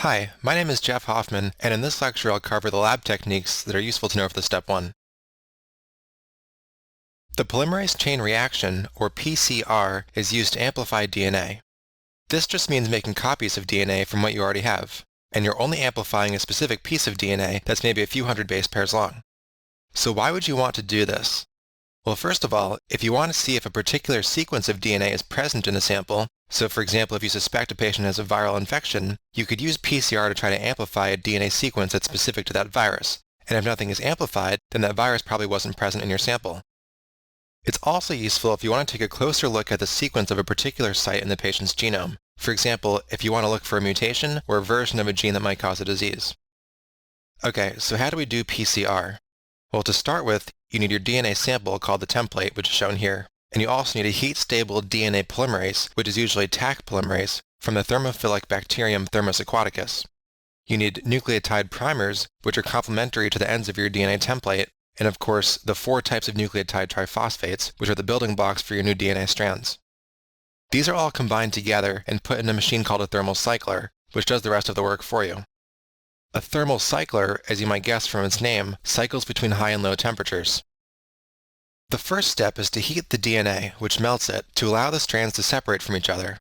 Hi, my name is Jeff Hoffman, and in this lecture I'll cover the lab techniques that are useful to know for the step 1. The polymerase chain reaction, or PCR, is used to amplify DNA. This just means making copies of DNA from what you already have, and you're only amplifying a specific piece of DNA that's maybe a few hundred base pairs long. So why would you want to do this? Well, first of all, if you want to see if a particular sequence of DNA is present in a sample, so for example if you suspect a patient has a viral infection, you could use PCR to try to amplify a DNA sequence that's specific to that virus, and if nothing is amplified, then that virus probably wasn't present in your sample. It's also useful if you want to take a closer look at the sequence of a particular site in the patient's genome. For example, if you want to look for a mutation or a version of a gene that might cause a disease. Okay, so how do we do PCR? Well, to start with, you need your DNA sample called the template, which is shown here, and you also need a heat-stable DNA polymerase, which is usually Taq polymerase, from the thermophilic bacterium Thermus aquaticus. You need nucleotide primers, which are complementary to the ends of your DNA template, and of course, the 4 types of nucleotide triphosphates, which are the building blocks for your new DNA strands. These are all combined together and put in a machine called a thermal cycler, which does the rest of the work for you. A thermal cycler, as you might guess from its name, cycles between high and low temperatures. The first step is to heat the DNA, which melts it, to allow the strands to separate from each other.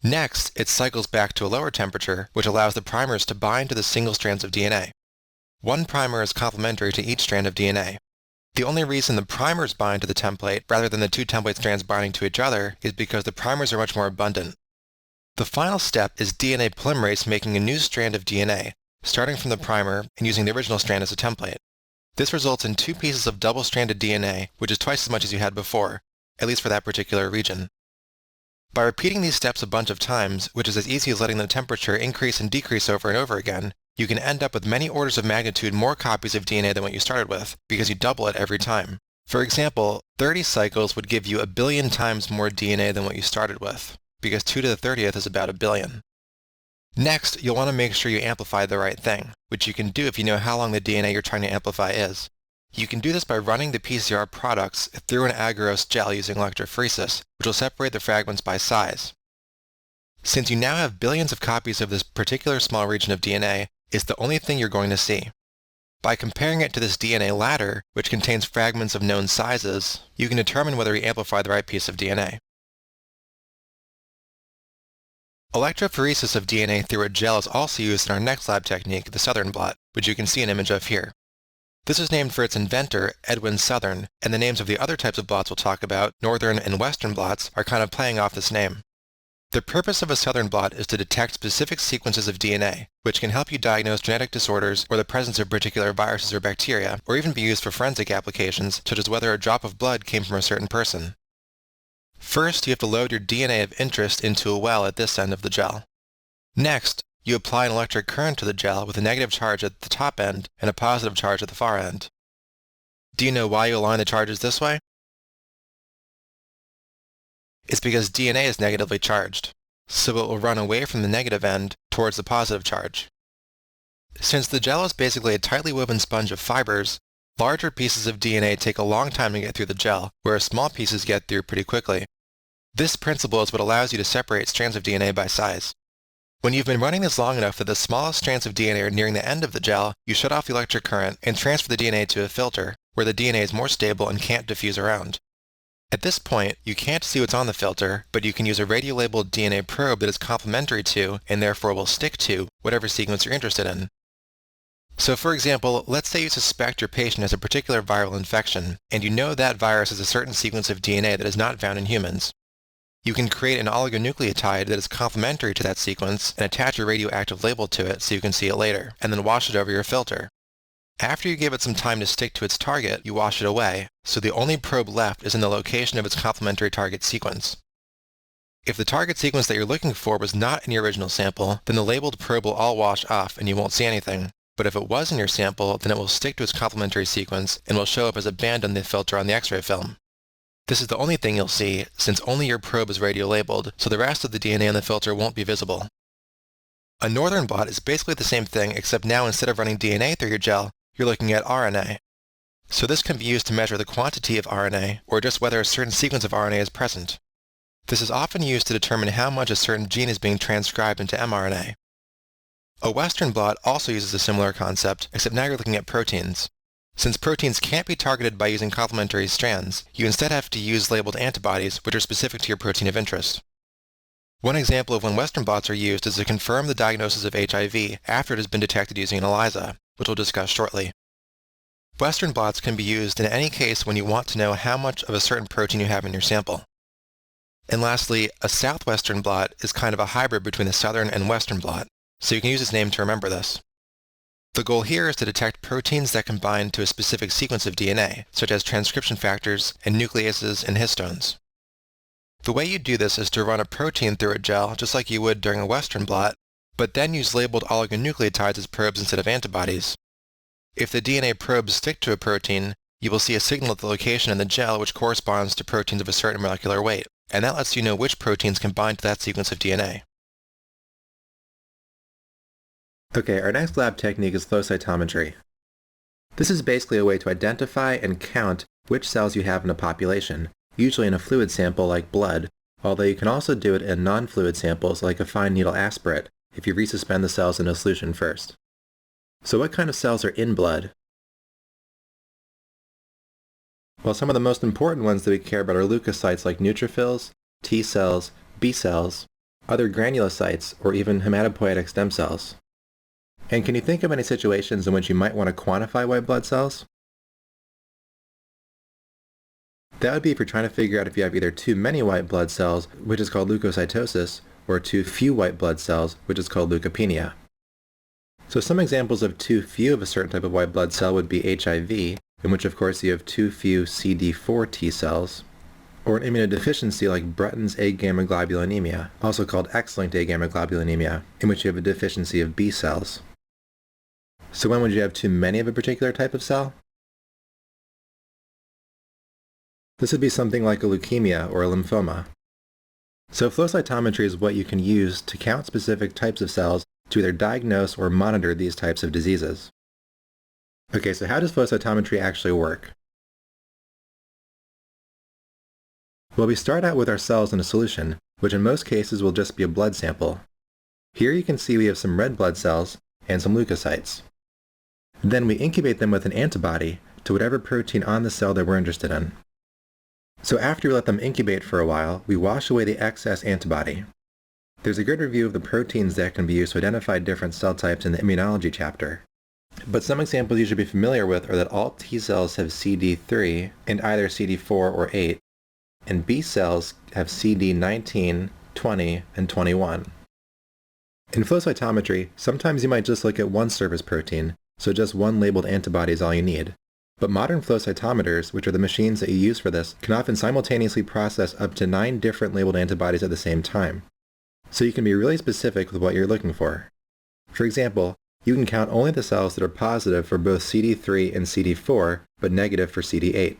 Next, it cycles back to a lower temperature, which allows the primers to bind to the single strands of DNA. One primer is complementary to each strand of DNA. The only reason the primers bind to the template rather than the 2 template strands binding to each other is because the primers are much more abundant. The final step is DNA polymerase making a new strand of DNA, starting from the primer and using the original strand as a template. This results in 2 pieces of double-stranded DNA, which is twice as much as you had before, at least for that particular region. By repeating these steps a bunch of times, which is as easy as letting the temperature increase and decrease over and over again, you can end up with many orders of magnitude more copies of DNA than what you started with, because you double it every time. For example, 30 cycles would give you 1 billion times more DNA than what you started with, because 2 to the 30th is about 1 billion. Next, you'll want to make sure you amplify the right thing, which you can do if you know how long the DNA you're trying to amplify is. You can do this by running the PCR products through an agarose gel using electrophoresis, which will separate the fragments by size. Since you now have billions of copies of this particular small region of DNA, it's the only thing you're going to see. By comparing it to this DNA ladder, which contains fragments of known sizes, you can determine whether you amplify the right piece of DNA. Electrophoresis of DNA through a gel is also used in our next lab technique, the Southern blot, which you can see an image of here. This is named for its inventor, Edwin Southern, and the names of the other types of blots we'll talk about, Northern and Western blots, are kind of playing off this name. The purpose of a Southern blot is to detect specific sequences of DNA, which can help you diagnose genetic disorders or the presence of particular viruses or bacteria, or even be used for forensic applications, such as whether a drop of blood came from a certain person. First, you have to load your DNA of interest into a well at this end of the gel. Next, you apply an electric current to the gel with a negative charge at the top end and a positive charge at the far end. Do you know why you align the charges this way? It's because DNA is negatively charged, so it will run away from the negative end towards the positive charge. Since the gel is basically a tightly woven sponge of fibers, larger pieces of DNA take a long time to get through the gel, whereas small pieces get through pretty quickly. This principle is what allows you to separate strands of DNA by size. When you've been running this long enough that the smallest strands of DNA are nearing the end of the gel, you shut off the electric current and transfer the DNA to a filter, where the DNA is more stable and can't diffuse around. At this point, you can't see what's on the filter, but you can use a radio-labeled DNA probe that is complementary to, and therefore will stick to, whatever sequence you're interested in. So for example, let's say you suspect your patient has a particular viral infection, and you know that virus has a certain sequence of DNA that is not found in humans. You can create an oligonucleotide that is complementary to that sequence and attach a radioactive label to it so you can see it later, and then wash it over your filter. After you give it some time to stick to its target, you wash it away, so the only probe left is in the location of its complementary target sequence. If the target sequence that you're looking for was not in your original sample, then the labeled probe will all wash off and you won't see anything. But if it was in your sample, then it will stick to its complementary sequence and will show up as a band on the filter on the X-ray film. This is the only thing you'll see, since only your probe is radio-labeled, so the rest of the DNA on the filter won't be visible. A Northern blot is basically the same thing, except now instead of running DNA through your gel, you're looking at RNA. So this can be used to measure the quantity of RNA, or just whether a certain sequence of RNA is present. This is often used to determine how much a certain gene is being transcribed into mRNA. A Western blot also uses a similar concept, except now you're looking at proteins. Since proteins can't be targeted by using complementary strands, you instead have to use labeled antibodies which are specific to your protein of interest. One example of when Western blots are used is to confirm the diagnosis of HIV after it has been detected using an ELISA, which we'll discuss shortly. Western blots can be used in any case when you want to know how much of a certain protein you have in your sample. And lastly, a Southwestern blot is kind of a hybrid between a Southern and Western blot, so you can use its name to remember this. The goal here is to detect proteins that can bind to a specific sequence of DNA, such as transcription factors and nucleases and histones. The way you do this is to run a protein through a gel just like you would during a Western blot, but then use labeled oligonucleotides as probes instead of antibodies. If the DNA probes stick to a protein, you will see a signal at the location in the gel which corresponds to proteins of a certain molecular weight, and that lets you know which proteins can bind to that sequence of DNA. Okay, our next lab technique is flow cytometry. This is basically a way to identify and count which cells you have in a population, usually in a fluid sample like blood, although you can also do it in non-fluid samples like a fine needle aspirate if you resuspend the cells in a solution first. So what kind of cells are in blood? Well, some of the most important ones that we care about are leukocytes like neutrophils, T cells, B cells, other granulocytes, or even hematopoietic stem cells. And can you think of any situations in which you might want to quantify white blood cells? That would be if you're trying to figure out if you have either too many white blood cells, which is called leukocytosis, or too few white blood cells, which is called leukopenia. So some examples of too few of a certain type of white blood cell would be HIV, in which of course you have too few CD4 T cells, or an immunodeficiency like Brutton's A-gamma globulinemia, also called X-linked A-gamma globulinemia, in which you have a deficiency of B cells. So when would you have too many of a particular type of cell? This would be something like a leukemia or a lymphoma. So flow cytometry is what you can use to count specific types of cells to either diagnose or monitor these types of diseases. Okay, so how does flow cytometry actually work? Well, we start out with our cells in a solution, which in most cases will just be a blood sample. Here you can see we have some red blood cells and some leukocytes. Then we incubate them with an antibody to whatever protein on the cell that we're interested in. So after we let them incubate for a while, we wash away the excess antibody. There's a good review of the proteins that can be used to identify different cell types in the immunology chapter. But some examples you should be familiar with are that all T cells have CD3 and either CD4 or 8, and B cells have CD19, 20, and 21. In flow cytometry, sometimes you might just look at one surface protein, so just one labeled antibody is all you need. But modern flow cytometers, which are the machines that you use for this, can often simultaneously process up to 9 different labeled antibodies at the same time. So you can be really specific with what you're looking for. For example, you can count only the cells that are positive for both CD3 and CD4, but negative for CD8.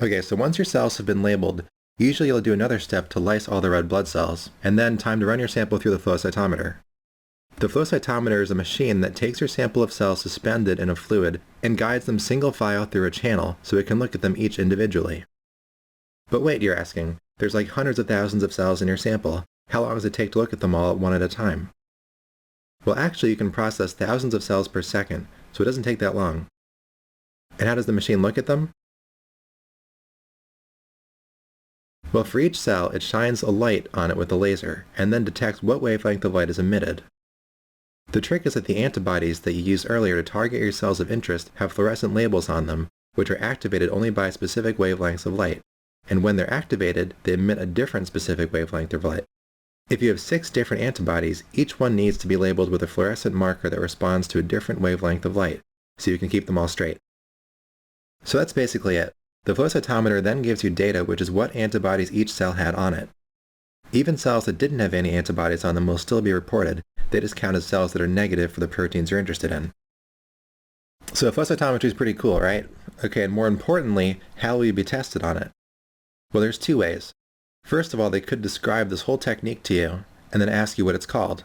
Okay, so once your cells have been labeled, usually you'll do another step to lyse all the red blood cells, and then time to run your sample through the flow cytometer. The flow cytometer is a machine that takes your sample of cells suspended in a fluid and guides them single file through a channel so it can look at them each individually. But wait, you're asking, there's like hundreds of thousands of cells in your sample. How long does it take to look at them all one at a time? Well, actually you can process thousands of cells per second, so it doesn't take that long. And how does the machine look at them? Well, for each cell, it shines a light on it with a laser, and then detects what wavelength of light is emitted. The trick is that the antibodies that you used earlier to target your cells of interest have fluorescent labels on them, which are activated only by specific wavelengths of light, and when they're activated, they emit a different specific wavelength of light. If you have 6 different antibodies, each one needs to be labeled with a fluorescent marker that responds to a different wavelength of light, so you can keep them all straight. So that's basically it. The flow cytometer then gives you data which is what antibodies each cell had on it. Even cells that didn't have any antibodies on them will still be reported. They just count as cells that are negative for the proteins you're interested in. So flow cytometry is pretty cool, right? Okay, and more importantly, how will you be tested on it? Well, there's 2 ways. First of all, they could describe this whole technique to you, and then ask you what it's called.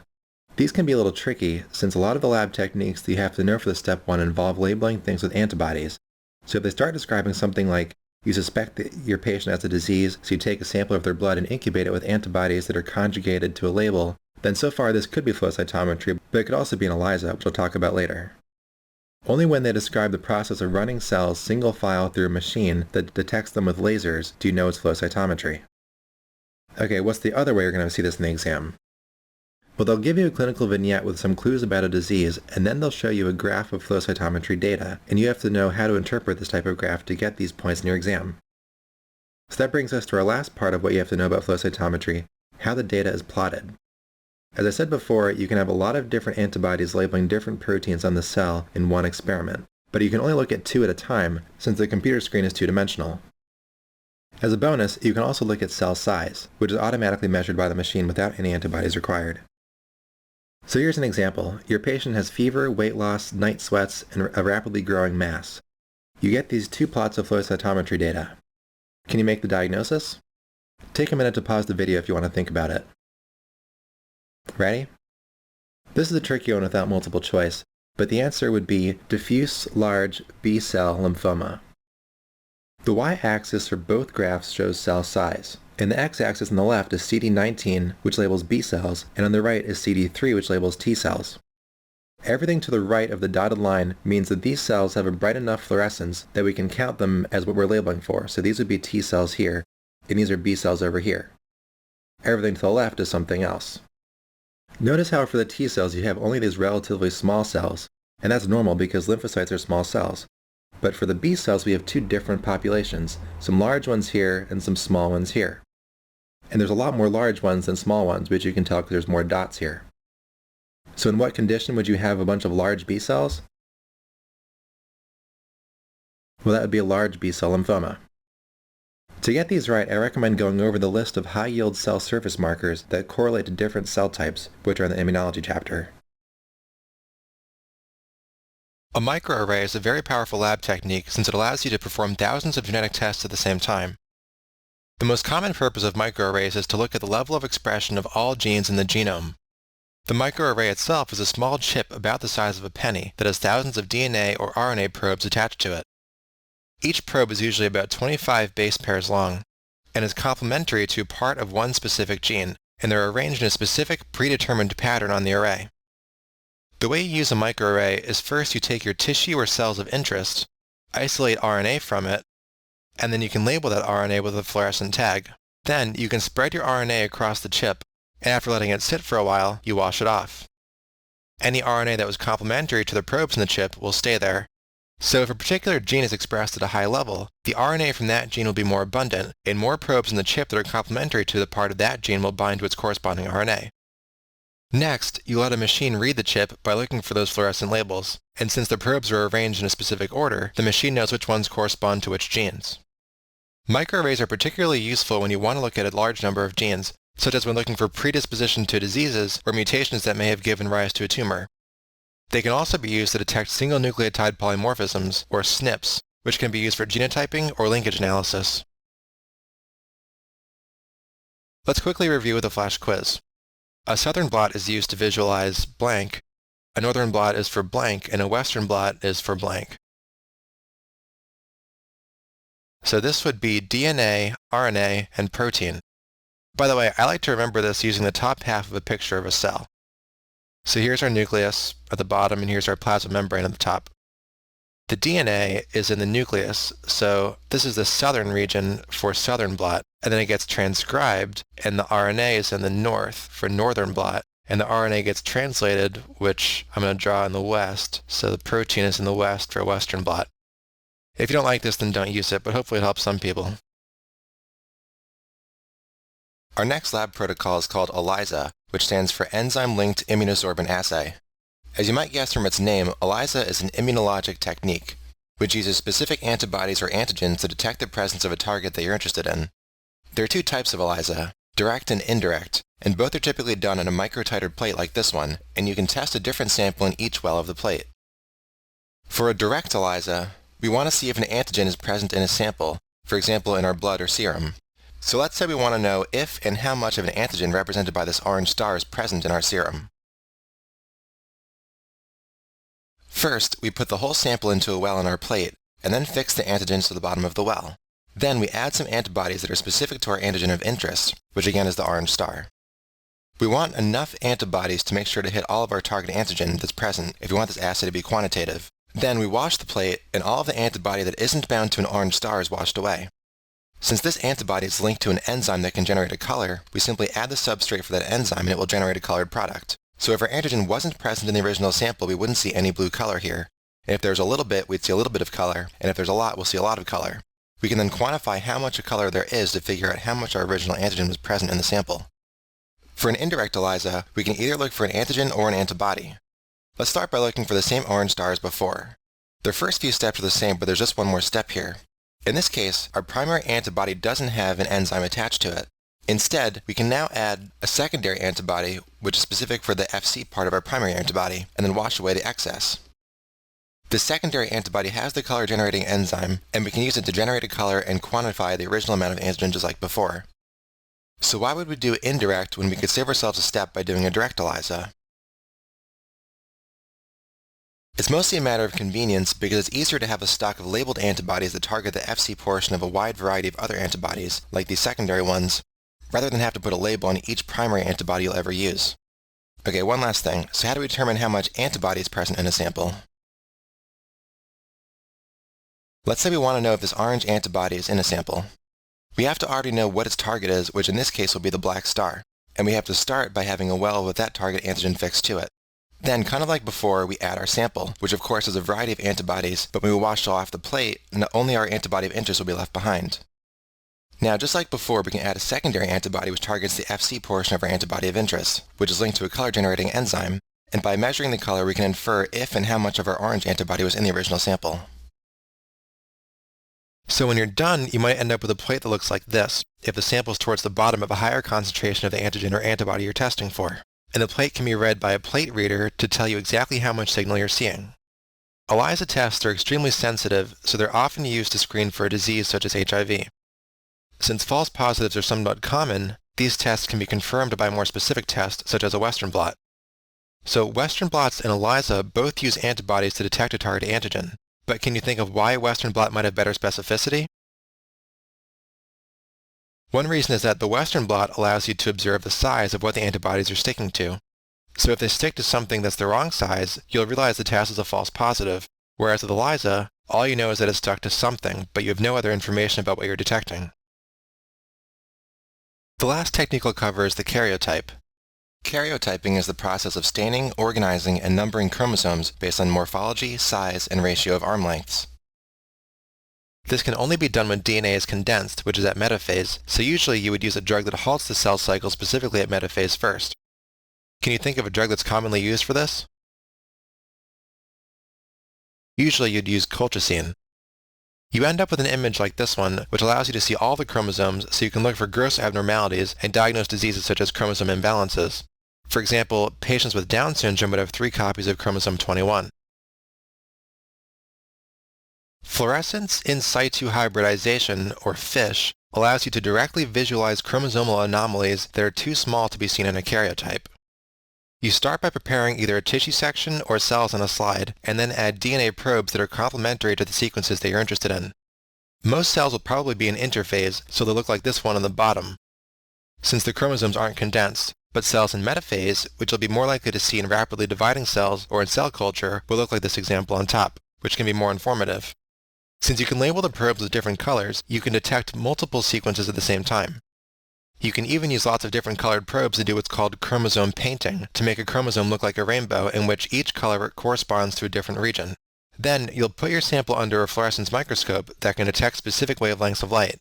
These can be a little tricky, since a lot of the lab techniques that you have to know for the step 1 involve labeling things with antibodies. So if they start describing something like, you suspect that your patient has a disease, so you take a sample of their blood and incubate it with antibodies that are conjugated to a label then so far this could be flow cytometry, but it could also be an ELISA, which we'll talk about later. Only when they describe the process of running cells single file through a machine that detects them with lasers do you know it's flow cytometry. Okay, what's the other way you're going to see this in the exam? Well, they'll give you a clinical vignette with some clues about a disease, and then they'll show you a graph of flow cytometry data, and you have to know how to interpret this type of graph to get these points in your exam. So that brings us to our last part of what you have to know about flow cytometry, how the data is plotted. As I said before, you can have a lot of different antibodies labeling different proteins on the cell in one experiment, but you can only look at 2 at a time since the computer screen is 2-dimensional. As a bonus, you can also look at cell size, which is automatically measured by the machine without any antibodies required. So here's an example. Your patient has fever, weight loss, night sweats, and a rapidly growing mass. You get these 2 plots of flow cytometry data. Can you make the diagnosis? Take a minute to pause the video if you want to think about it. Ready? This is a tricky one without multiple choice, but the answer would be diffuse large B-cell lymphoma. The y-axis for both graphs shows cell size, and the x-axis on the left is CD19, which labels B cells, and on the right is CD3, which labels T cells. Everything to the right of the dotted line means that these cells have a bright enough fluorescence that we can count them as what we're labeling for, so these would be T cells here, and these are B cells over here. Everything to the left is something else. Notice how for the T cells you have only these relatively small cells, and that's normal because lymphocytes are small cells. But for the B cells we have 2 different populations, some large ones here and some small ones here. And there's a lot more large ones than small ones, which you can tell because there's more dots here. So in what condition would you have a bunch of large B cells? Well, that would be a large B-cell lymphoma. To get these right, I recommend going over the list of high-yield cell surface markers that correlate to different cell types, which are in the immunology chapter. A microarray is a very powerful lab technique since it allows you to perform thousands of genetic tests at the same time. The most common purpose of microarrays is to look at the level of expression of all genes in the genome. The microarray itself is a small chip about the size of a penny that has thousands of DNA or RNA probes attached to it. Each probe is usually about 25 base pairs long, and is complementary to part of one specific gene, and they're arranged in a specific predetermined pattern on the array. The way you use a microarray is first you take your tissue or cells of interest, isolate RNA from it, and then you can label that RNA with a fluorescent tag. Then you can spread your RNA across the chip, and after letting it sit for a while, you wash it off. Any RNA that was complementary to the probes in the chip will stay there. So if a particular gene is expressed at a high level, the RNA from that gene will be more abundant, and more probes in the chip that are complementary to the part of that gene will bind to its corresponding RNA. Next, you let a machine read the chip by looking for those fluorescent labels, and since the probes are arranged in a specific order, the machine knows which ones correspond to which genes. Microarrays are particularly useful when you want to look at a large number of genes, such as when looking for predisposition to diseases or mutations that may have given rise to a tumor. They can also be used to detect single nucleotide polymorphisms, or SNPs, which can be used for genotyping or linkage analysis. Let's quickly review with a flash quiz. A southern blot is used to visualize blank, a northern blot is for blank, and a western blot is for blank. So this would be DNA, RNA, and protein. By the way, I like to remember this using the top half of a picture of a cell. So here's our nucleus at the bottom, and here's our plasma membrane at the top. The DNA is in the nucleus, so this is the southern region for southern blot, and then it gets transcribed, and the RNA is in the north for northern blot, and the RNA gets translated, which I'm going to draw in the west, so the protein is in the west for western blot. If you don't like this, then don't use it, but hopefully it helps some people. Our next lab protocol is called ELISA, which stands for Enzyme-Linked Immunosorbent Assay. As you might guess from its name, ELISA is an immunologic technique, which uses specific antibodies or antigens to detect the presence of a target that you're interested in. There are 2 types of ELISA, direct and indirect, and both are typically done on a microtitered plate like this one, and you can test a different sample in each well of the plate. For a direct ELISA, we want to see if an antigen is present in a sample, for example in our blood or serum. So let's say we want to know if and how much of an antigen represented by this orange star is present in our serum. First, we put the whole sample into a well on our plate, and then fix the antigens to the bottom of the well. Then we add some antibodies that are specific to our antigen of interest, which again is the orange star. We want enough antibodies to make sure to hit all of our target antigen that's present if we want this assay to be quantitative. Then we wash the plate, and all of the antibody that isn't bound to an orange star is washed away. Since this antibody is linked to an enzyme that can generate a color, we simply add the substrate for that enzyme and it will generate a colored product. So if our antigen wasn't present in the original sample, we wouldn't see any blue color here. And if there's a little bit, we'd see a little bit of color, and if there's a lot, we'll see a lot of color. We can then quantify how much of color there is to figure out how much our original antigen was present in the sample. For an indirect ELISA, we can either look for an antigen or an antibody. Let's start by looking for the same orange star as before. The first few steps are the same, but there's just one more step here. In this case, our primary antibody doesn't have an enzyme attached to it. Instead, we can now add a secondary antibody, which is specific for the Fc part of our primary antibody, and then wash away the excess. The secondary antibody has the color-generating enzyme, and we can use it to generate a color and quantify the original amount of antigen just like before. So why would we do indirect when we could save ourselves a step by doing a direct ELISA? It's mostly a matter of convenience because it's easier to have a stock of labeled antibodies that target the Fc portion of a wide variety of other antibodies, like these secondary ones, rather than have to put a label on each primary antibody you'll ever use. Okay, one last thing. So how do we determine how much antibody is present in a sample? Let's say we want to know if this orange antibody is in a sample. We have to already know what its target is, which in this case will be the black star, and we have to start by having a well with that target antigen fixed to it. Then, kind of like before, we add our sample, which of course is a variety of antibodies, but when we wash it off the plate, only our antibody of interest will be left behind. Now, just like before, we can add a secondary antibody which targets the Fc portion of our antibody of interest, which is linked to a color-generating enzyme, and by measuring the color we can infer if and how much of our orange antibody was in the original sample. So when you're done, you might end up with a plate that looks like this, if the sample is towards the bottom of a higher concentration of the antigen or antibody you're testing for. And the plate can be read by a plate reader to tell you exactly how much signal you're seeing. ELISA tests are extremely sensitive, so they're often used to screen for a disease such as HIV. Since false positives are somewhat common, these tests can be confirmed by a more specific test, such as a Western blot. So Western blots and ELISA both use antibodies to detect a target antigen. But can you think of why a Western blot might have better specificity? One reason is that the Western blot allows you to observe the size of what the antibodies are sticking to. So if they stick to something that's the wrong size, you'll realize the test is a false positive, whereas with ELISA, all you know is that it's stuck to something, but you have no other information about what you're detecting. The last technique we'll cover is the karyotype. Karyotyping is the process of staining, organizing, and numbering chromosomes based on morphology, size, and ratio of arm lengths. This can only be done when DNA is condensed, which is at metaphase, so usually you would use a drug that halts the cell cycle specifically at metaphase first. Can you think of a drug that's commonly used for this? Usually you'd use colchicine. You end up with an image like this one, which allows you to see all the chromosomes so you can look for gross abnormalities and diagnose diseases such as chromosome imbalances. For example, patients with Down syndrome would have 3 copies of chromosome 21. Fluorescence in situ hybridization, or FISH, allows you to directly visualize chromosomal anomalies that are too small to be seen in a karyotype. You start by preparing either a tissue section or cells on a slide, and then add DNA probes that are complementary to the sequences that you're interested in. Most cells will probably be in interphase, so they'll look like this one on the bottom, since the chromosomes aren't condensed, but cells in metaphase, which you'll be more likely to see in rapidly dividing cells or in cell culture, will look like this example on top, which can be more informative. Since you can label the probes with different colors, you can detect multiple sequences at the same time. You can even use lots of different colored probes to do what's called chromosome painting, to make a chromosome look like a rainbow in which each color corresponds to a different region. Then, you'll put your sample under a fluorescence microscope that can detect specific wavelengths of light.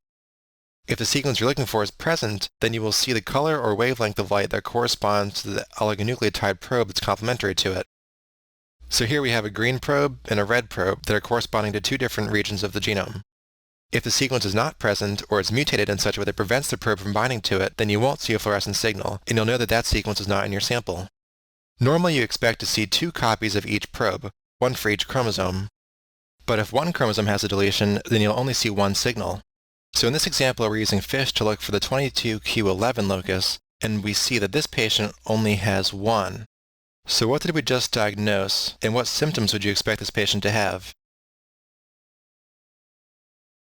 If the sequence you're looking for is present, then you will see the color or wavelength of light that corresponds to the oligonucleotide probe that's complementary to it. So here we have a green probe and a red probe that are corresponding to 2 different regions of the genome. If the sequence is not present, or it's mutated in such a way that prevents the probe from binding to it, then you won't see a fluorescent signal, and you'll know that that sequence is not in your sample. Normally you expect to see 2 copies of each probe, 1 for each chromosome. But if 1 chromosome has a deletion, then you'll only see 1 signal. So in this example we're using FISH to look for the 22q11 locus, and we see that this patient only has 1. So what did we just diagnose, and what symptoms would you expect this patient to have?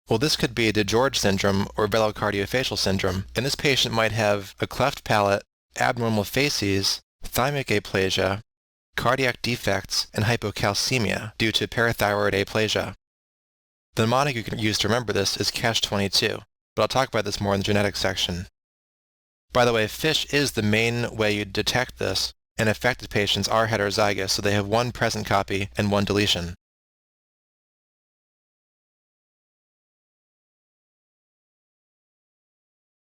Well, this could be DeGeorge syndrome or velocardiofacial syndrome, and this patient might have a cleft palate abnormal facies, thymic aplasia, cardiac defects, and hypocalcemia due to parathyroid aplasia. The mnemonic you can use to remember this is catch-22, but I'll talk about this more in the genetics section. By the way, FISH is the main way you detect this, and affected patients are heterozygous, so they have one present copy and one deletion.